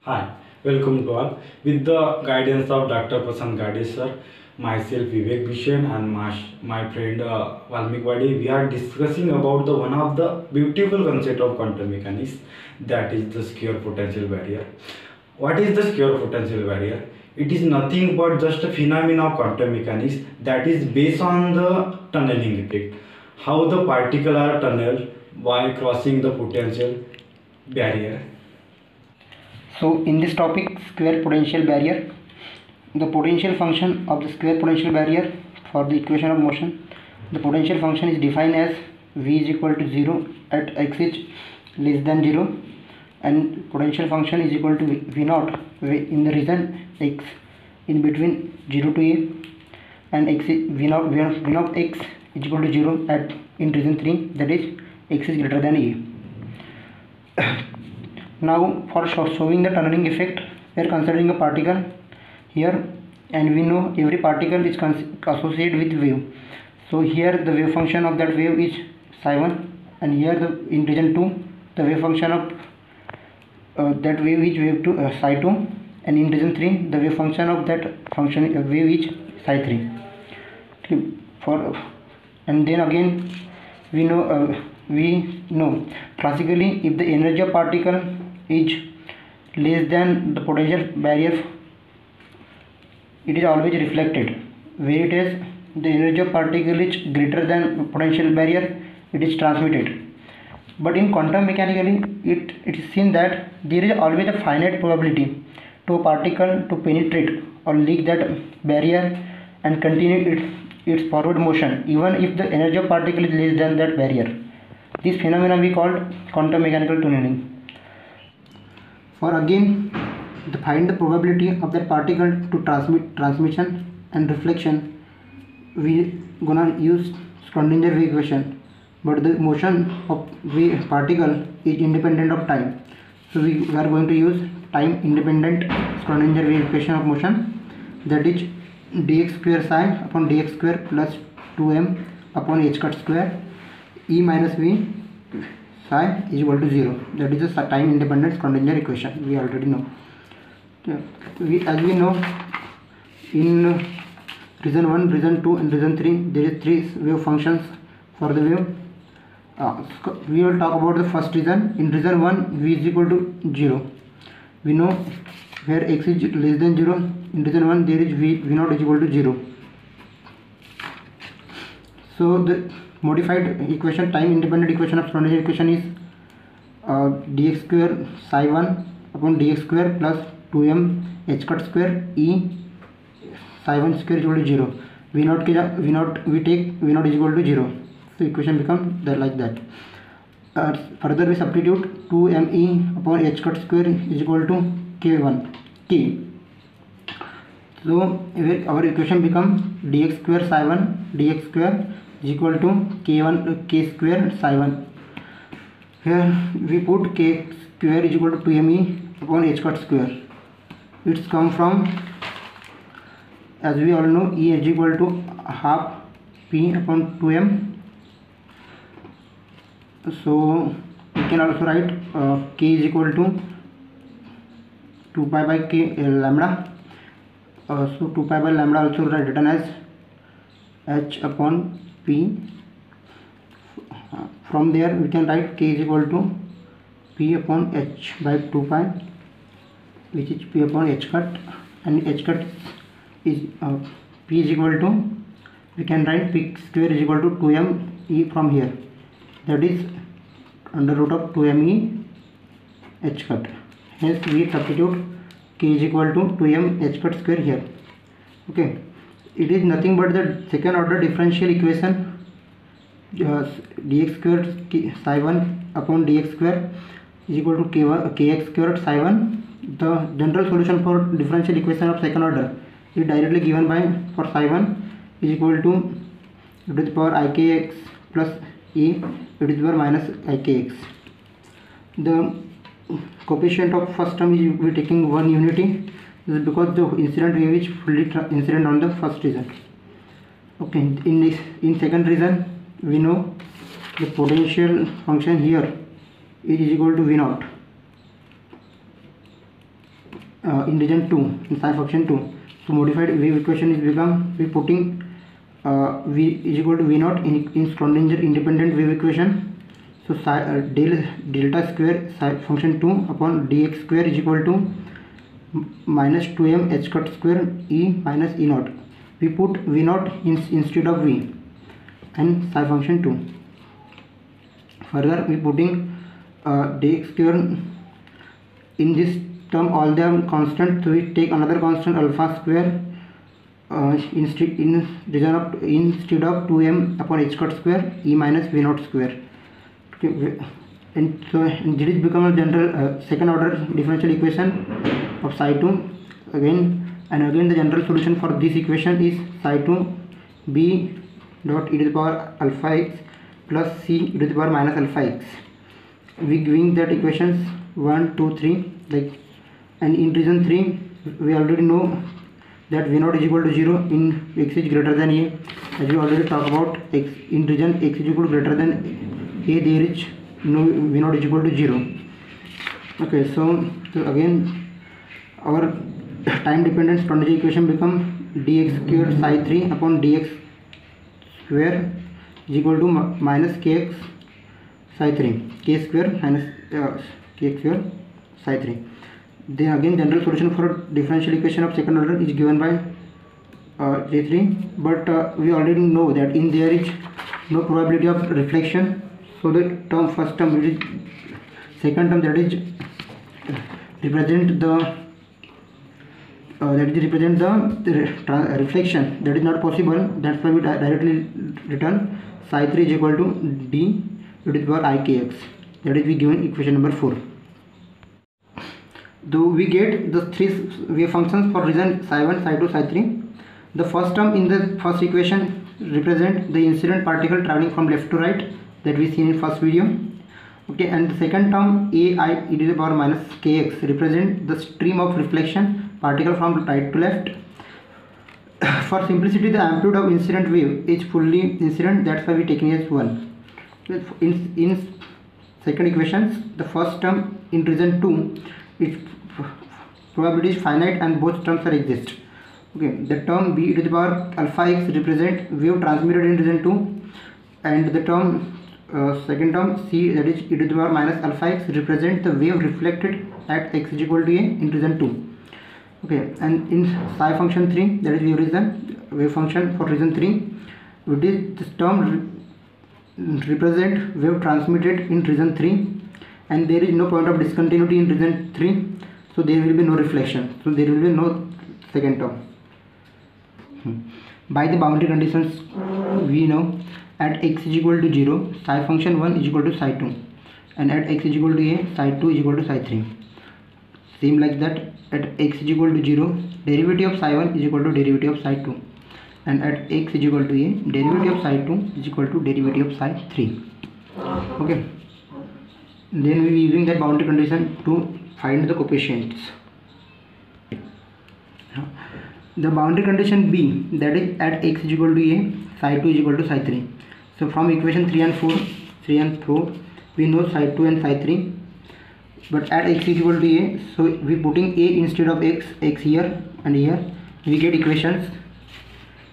Hi, welcome to all. With the guidance of Dr. Prasanth Gade sir, myself Vivek Bishen and my friend Valmik Wadi, we are discussing about the one of the beautiful concept of quantum mechanics, that is the square potential barrier. What is the square potential barrier? It is nothing but just a phenomenon of quantum mechanics that is based on the tunneling effect. How the particle are tunneled by crossing the potential barrier. So in this topic, square potential barrier, the potential function of the square potential barrier for the equation of motion, the potential function is defined as v is equal to 0 at x is less than 0 and potential function is equal to v naught in the region x in between 0 to a, and x is v naught x is equal to 0 at in region 3, that is x is greater than a. Now for showing the tunneling effect, we are considering a particle here, and we know every particle is associated with wave. So here the wave function of that wave is psi1, and here in region 2 the wave function of that wave is wave 2 psi2, and in region 3 the wave function of that wave is psi3. And then again we know classically, if the energy of particle is less than the potential barrier, it is always reflected. Where it is the energy of particle is greater than potential barrier, it is transmitted. But in quantum mechanically, it is seen that there is always a finite probability to a particle to penetrate or leak that barrier and continue its forward motion, even if the energy of particle is less than that barrier. This phenomenon we called quantum mechanical tunneling. For again, to find the probability of that particle to transmission and reflection, we gonna use Schrodinger wave equation. But the motion of wave particle is independent of time, so we are going to use time independent Schrodinger wave equation of motion, that is dx square psi upon dx square plus 2m upon h cut square e minus v psi is equal to 0. That is a time independent Schrodinger equation, we already know. As we know, in region 1, region 2 and region 3 there is 3 wave functions for the wave. We will talk about the first region. In region 1 v is equal to 0. We know where x is less than 0, in region 1 there is v naught is equal to 0. So the modified equation, time independent equation of Schrodinger equation is dx square psi 1 upon dx square plus 2m h cut square e psi 1 square is equal to 0. We take v naught is equal to 0. So equation becomes like that. Further we substitute 2me upon h cut square is equal to k. So our equation becomes dx square psi 1 dx square is equal to k square psi 1. Here we put k square is equal to 2me upon h cut square. It's come from, as we all know, E is equal to half p upon 2m. So we can also write k is equal to 2 pi by k lambda. So 2 pi by lambda also written as h upon p. From there we can write k is equal to p upon h by 2 pi, which is p upon h cut, and h cut is p is equal to, we can write p square is equal to 2m e from here, that is under root of 2me h cut. Hence we substitute k is equal to 2m h cut square here. Okay, it is nothing but the second order differential equation, dx square psi 1 upon dx square is equal to kx square psi 1. The general solution for differential equation of second order is directly given by, for psi 1 is equal to e to the power ikx plus e e to the power minus ikx. The coefficient of first term is we taking 1 unity. This is because the incident wave is fully incident on the first region. Okay, in second region we know the potential function here is equal to v naught. in region 2 in psi function 2. So modified wave equation is become, we putting v is equal to v naught in Schrodinger independent wave equation. So delta square psi function 2 upon dx square is equal to minus 2m h cut square e minus e naught. We put v naught instead of v and psi function 2. Further we putting dx square in this term, all them constant, so we take another constant alpha square instead of 2m upon h cut square e minus v naught square. Okay, and so this is become a general second order differential equation of psi 2 again, and again the general solution for this equation is psi 2 b dot e to the power alpha x plus c e to the power minus alpha x. We giving that equations 1 2 3 like, and in region 3 we already know that v naught is equal to 0 in x is greater than a, as we already talked about x in region x is equal to greater than a, there is no v naught is equal to 0. Okay, so again our time dependent Schrodinger equation become dx square psi 3 upon dx square is equal to minus kx psi 3, k square minus k square psi 3. Then again general solution for differential equation of second order is given by J3, but we already know that in there is no probability of reflection. So the term first term, which is second term, that is represent the reflection, that is not possible. That's why we directly return psi 3 is equal to d e to the power ikx. That is we given equation number 4. Though we get the three wave functions for region psi 1, psi 2, psi 3. The first term in the first equation represent the incident particle traveling from left to right, that we seen in first video. Okay, and the second term a I e to the power minus kx represent the stream of reflection particle from right to left. For simplicity, the amplitude of incident wave is fully incident, that's why we taking as 1. In second equations, the first term in region 2, its probability is finite and both terms are exist. Okay, the term b e to the power alpha x represent wave transmitted in region 2, and the term second term c, that is e to the power minus alpha x, represent the wave reflected at x is equal to a in region 2. Okay, and in psi function 3, that is wave function for region 3, this term represent wave transmitted in region 3, and there is no point of discontinuity in region 3, so there will be no reflection, so there will be no second term. By the boundary conditions, we know at x is equal to 0, psi function 1 is equal to psi 2, and at x is equal to a, psi 2 is equal to psi 3. Same like that, at x is equal to 0, derivative of psi 1 is equal to derivative of psi 2, and at x is equal to a, derivative of psi 2 is equal to derivative of psi 3. Okay, then we will be using that boundary condition to find the coefficients. The boundary condition B, that is at x is equal to a, psi 2 is equal to psi 3. So from equation 3 and 4, we know psi 2 and psi 3. But at x is equal to a, so we putting a instead of x here and here, we get equations,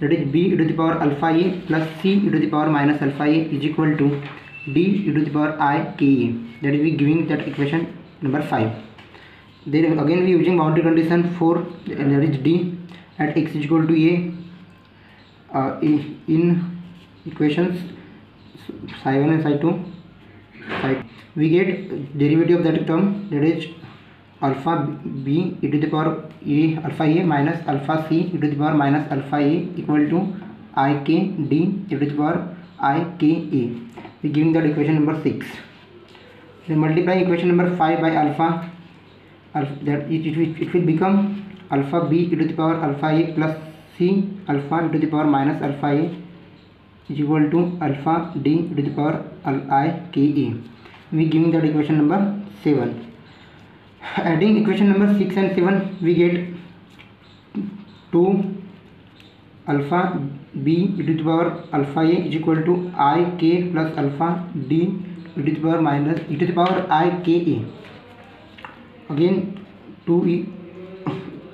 that is b e to the power alpha a plus c e to the power minus alpha a is equal to d e to the power I k a. That is we giving that equation number 5. Then again we using boundary condition 4, and that is d at x is equal to a, in equations psi 1 and psi 2, we get derivative of that term, that is alpha b e to the power a alpha a minus alpha c e to the power minus alpha a equal to I k d e to the power I k a. We giving that equation number 6. Then multiply equation number 5 by alpha that it will become alpha b e to the power alpha a plus c alpha e to the power minus alpha a is equal to alpha d e to the power I k a. We giving that equation number 7. Adding equation number 6 and 7, we get 2 alpha b e to the power alpha a is equal to I k plus alpha d e to the power minus e to the power I k a. Again 2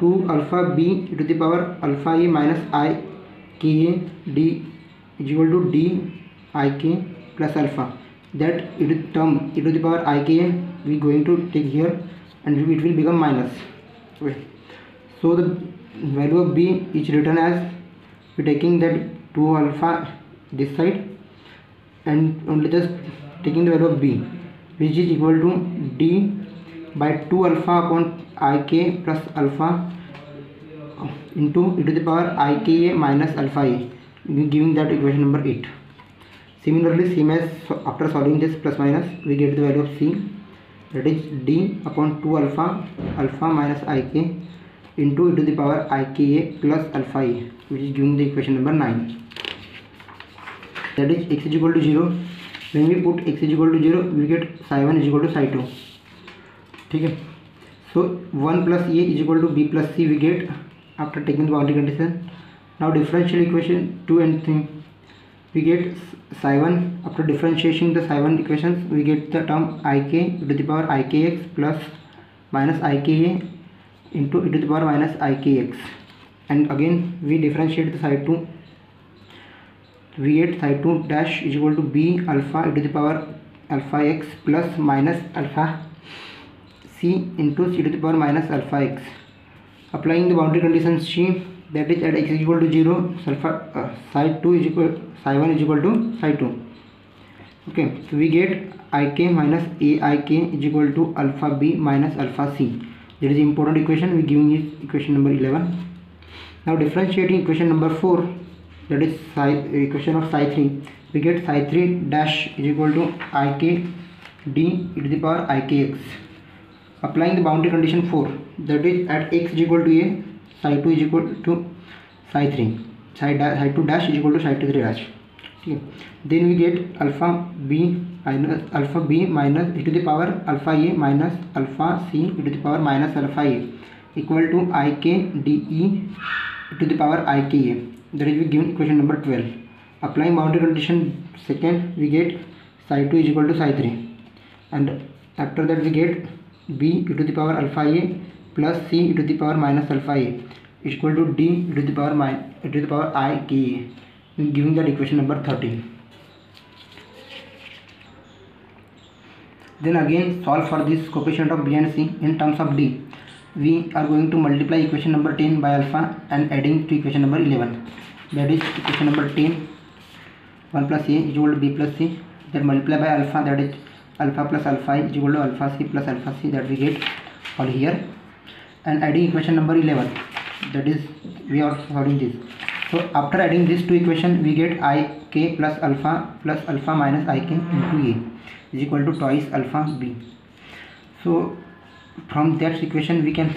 2 alpha b e to the power alpha a minus I k a d is equal to d I k plus alpha. That term e to the power I k a we going to take here and it will become minus. Okay. So the value of b is written as we taking that 2 alpha this side and only just taking the value of b, which is equal to d by 2 alpha upon I k plus alpha into e to the power I k a minus alpha a, giving that equation number 8. Similarly, same as after solving this plus minus, we get the value of c, that is d upon 2 alpha minus I k into e to the power I k a plus alpha a, which is giving the equation number 9. That is x is equal to 0. When we put x is equal to 0, we get psi 1 is equal to psi 2. ठीक है. So 1 plus a is equal to b plus c we get after taking the boundary condition. Now differential equation 2 and 3, we get psi 1. After differentiating the psi 1 equations, we get the term ik to the power ikx plus minus ika into e to the power minus ikx, and again we differentiate the psi 2, we get psi 2 dash is equal to b alpha e to the power alpha x plus minus alpha c into c to the power minus alpha x. Applying the boundary conditions c, that is at x is equal to 0, psi 2 is equal, psi 1 is equal to psi 2. Okay, so we get ik minus aik is equal to alpha b minus alpha c. That is the important equation. We giving is equation number 11. Now differentiating equation number 4, that is equation of psi 3, we get psi 3 dash is equal to ik d e to the power ikx. Applying the boundary condition 4, that is at x is equal to a, psi 2 is equal to psi 3, psi 2 dash is equal to psi 3 dash. Okay. Then we get alpha b minus e to the power alpha a minus alpha c e to the power minus alpha a equal to ik de e to the power ika. That is we given equation number 12. Applying boundary condition second, we get psi 2 is equal to psi 3, and after that we get b e to the power alpha a plus c e to the power minus alpha a is equal to d e to the power I k a, giving that equation number 13. Then again solve for this coefficient of b and c in terms of d. We are going to multiply equation number 10 by alpha and adding to equation number 11. That is equation number 10, 1 plus a is equal to b plus c, that multiply by alpha, that is alpha plus alpha is equal to alpha c plus alpha c, that we get all here, and adding equation number 11, that is we are solving this. So after adding these two equations, we get ik plus alpha minus ik into a is equal to twice alpha b. So from that equation we can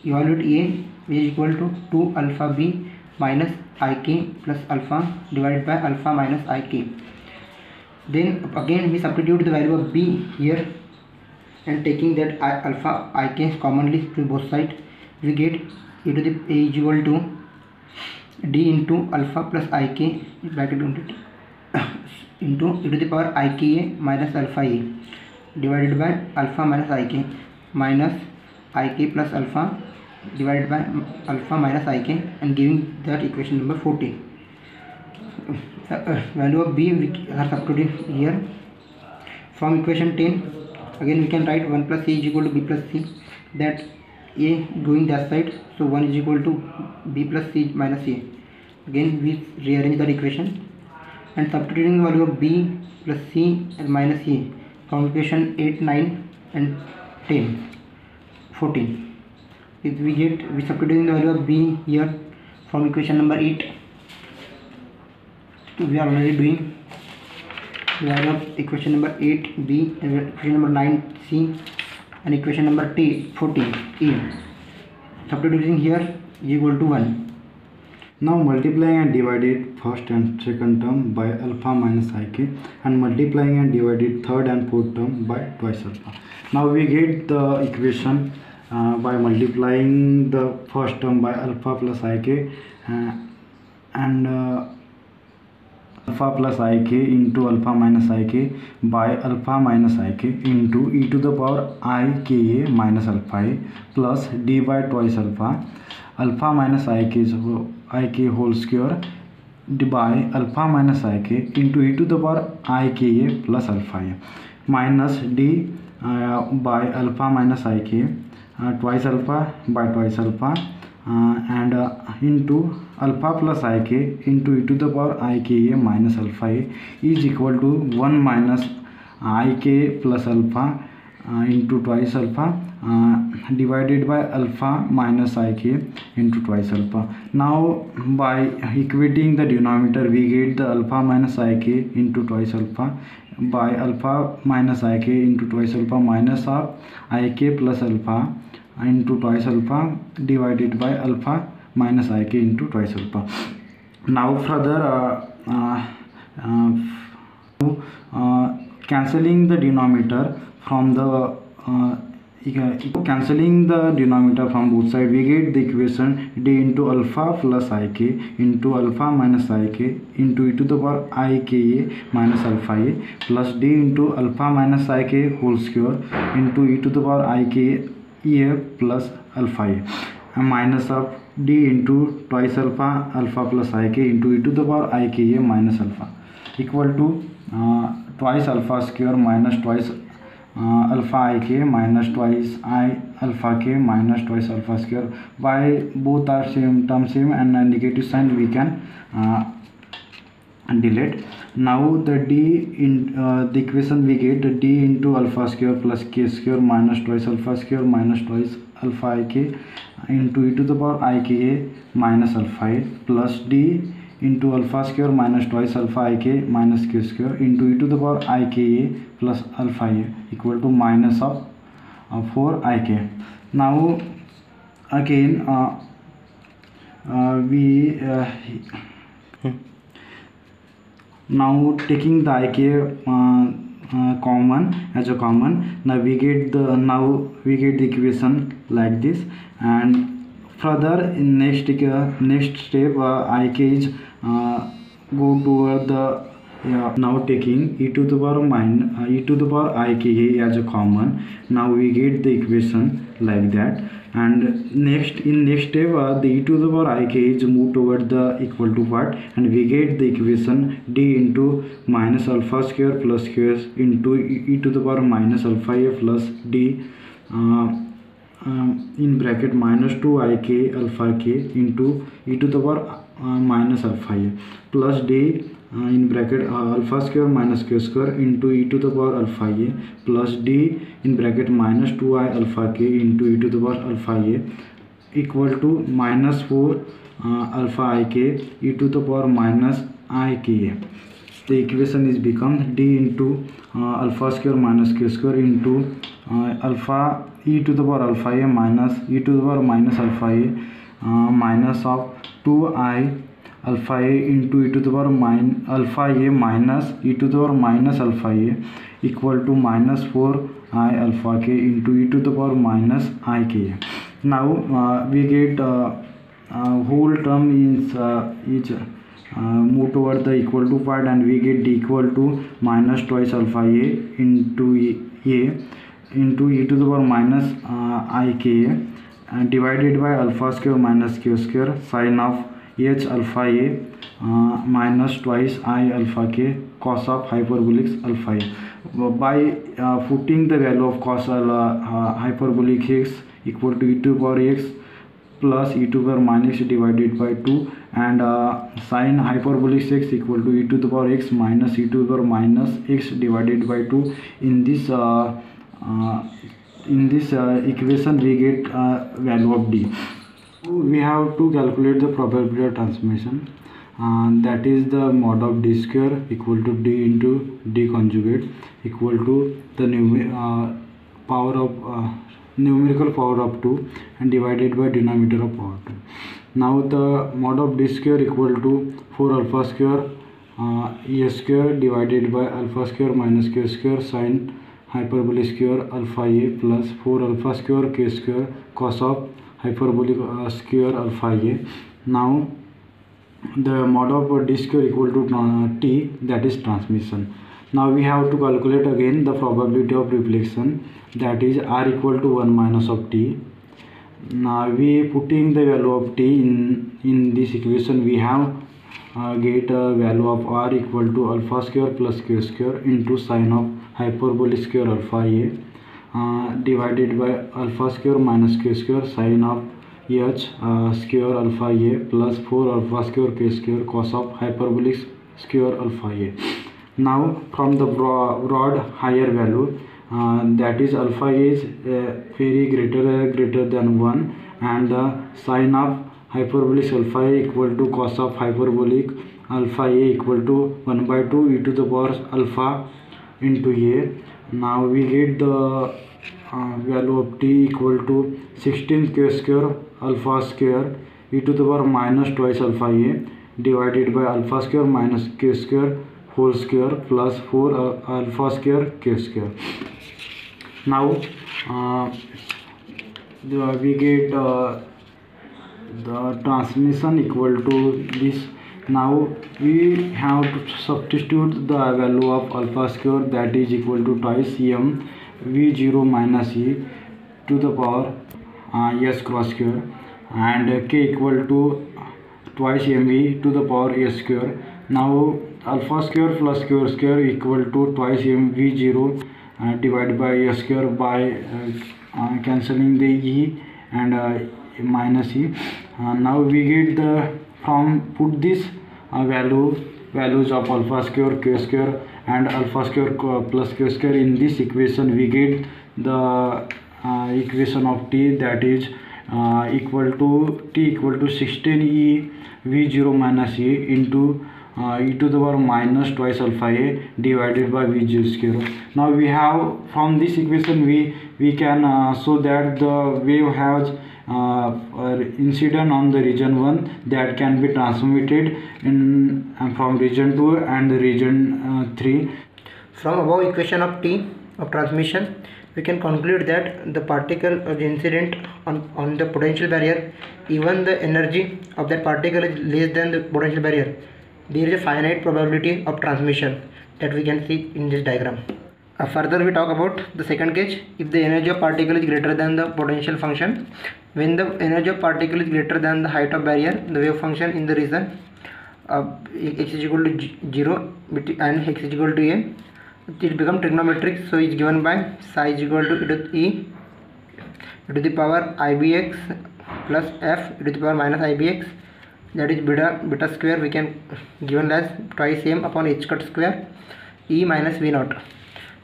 evaluate a, which is equal to 2 alpha b minus ik plus alpha divided by alpha minus ik. Then again we substitute the value of b here and taking that alpha ik commonly to both sides, we get e to the a is equal to d into alpha plus ik bracket into e to the power ika minus alpha a divided by alpha minus ik minus ik plus alpha divided by alpha minus ik, and giving that equation number 14. Value of b we are substituting here. From equation 10 again we can write 1 plus a is equal to b plus c, that a going that side, so 1 is equal to b plus c minus a. Again we rearrange that equation and substituting the value of b plus c and minus a from equation 8, 9 and 10, 14. We substituting the value of b here from equation number 8. We are already doing the value of equation number 8 b and equation number 9 c and equation number 14 a. Substituting here is equal to 1. Now multiplying and divided first and second term by alpha minus ik, and multiplying and divided third and fourth term by twice alpha. Now we get the equation by multiplying the first term by alpha plus ik and alpha plus ik into alpha minus ik by alpha minus ik into e to the power ika minus alpha a plus d by twice alpha minus ik whole square by alpha minus ik into e to the power ika plus alpha a minus d by alpha minus ik twice alpha by twice alpha and into alpha plus ik into e to the power ika minus alpha a is equal to 1 minus ik plus alpha into twice alpha divided by alpha minus ik into twice alpha. Now by equating the denominator we get the alpha minus ik into twice alpha by alpha minus ik into twice alpha minus of ik plus alpha into twice alpha divided by alpha minus ik into twice alpha. Now further cancelling the denominator from the cancelling the denominator from both sides we get the equation d into alpha plus ik into alpha minus ik into e to the power ika minus alpha a plus d into alpha minus ik whole square into e to the power ika plus alpha a minus of d into twice alpha plus ik into e to the power ika minus alpha equal to twice alpha square minus twice alpha ik minus twice I alpha k minus twice alpha square by both are same term same and negative sign we can delete. Now the d in the equation we get d into alpha square plus k square minus twice alpha square minus twice alpha ik into e to the power ika minus alpha a plus d into alpha square minus twice alpha ik minus k square into e to the power ika plus alpha a equal to minus of 4 ik. Now again we now taking the ik common as a common, now we get the equation like this. And further in next step ik is go toward the now taking e to the power ika as a common. Now we get the equation like that. And next step the e to the power ik is move toward the equal to part and we get the equation d into minus alpha square plus square into e to the power minus alpha a plus d in bracket minus 2 ik alpha k into e to the power minus alpha a plus d in bracket alpha square minus k square into e to the power alpha a plus d in bracket minus 2i alpha k into e to the power alpha a equal to minus 4 alpha ik e to the power minus ika. The equation is become d into alpha square minus k square into alpha e to the power alpha a minus e to the power minus alpha a minus of 2i alpha a into e to the power alpha a minus e to the power minus alpha a equal to minus 4i alpha k into e to the power minus ik. Now we get whole term is move toward the equal to part and we get d equal to minus twice alpha a into a into e to the power minus ika divided by alpha square minus k square sin of h alpha a minus twice I alpha k cos of hyperbolic alpha a. By putting the value of cos hyperbolic x equal to e to the power x plus e to the power minus x divided by 2 and sin hyperbolic x equal to e to the power x minus e to the power minus x divided by 2 in this equation we get value of d. We have to calculate the probability of transformation that is the mod of d square equal to d into d conjugate equal to the numerical power of 2 and divided by denominator of power 2. Now the mod of d square equal to 4 alpha square a square divided by alpha square minus k square sin hyperbolic square alpha a plus 4 alpha square k square cos of hyperbolic square alpha a. Now the mod of d square equal to t, that is transmission. Now we have to calculate again the probability of reflection, that is r equal to 1 minus of t. Now we putting the value of t in this equation, we have get a value of r equal to alpha square plus q square into sine of hyperbolic square alpha a divided by alpha square minus q square sine of h square alpha a plus 4 alpha square k square cos of hyperbolic square alpha a. Now from the broad higher value, that is alpha is very greater than 1, and the sine of hyperbolic alpha a equal to cos of hyperbolic alpha a equal to 1 by 2 e to the power alpha into a. Now we get the value of t equal to 16 k square alpha square e to the power minus twice alpha a divided by alpha square minus k square whole square plus 4 alpha square k square. Now we get the transmission equal to this. Now we have to substitute the value of alpha square, that is equal to twice m v0 minus e to the power s cross square, and k equal to twice mv to the power s square. Now alpha square plus q square equal to twice mv0 divided by s square by cancelling the e and minus e. Now we get the put this values of alpha square, q square and alpha square plus q square in this equation. We get the equation of t, that is equal to 16 e v0 minus e into e to the power minus twice alpha a divided by v0 square. Now we have from this equation we can show that the wave has incident on the region 1 that can be transmitted in from region 2 and the region 3. From above equation of t of transmission, we can conclude that the particle of the incident on the potential barrier, even the energy of that particle is less than the potential barrier, there is a finite probability of transmission that we can see in this diagram. Further we talk about the second case. If the energy of particle is greater than the potential function, when the energy of particle is greater than the height of barrier, the wave function in the region x is equal to 0 and x is equal to a, it becomes trigonometric. So it is given by psi is equal to e to the power ibx plus f e to the power minus ibx, that is beta square we can given as twice m upon h cut square e minus v naught.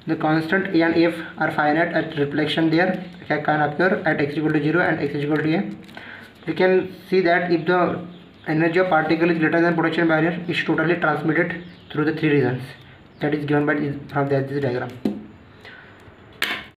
The constant a and f are finite at reflection there can occur at x equal to 0 and x equal to a. We can see that if the energy of particle is greater than potential barrier, is totally transmitted through the three regions, that is given by from this diagram.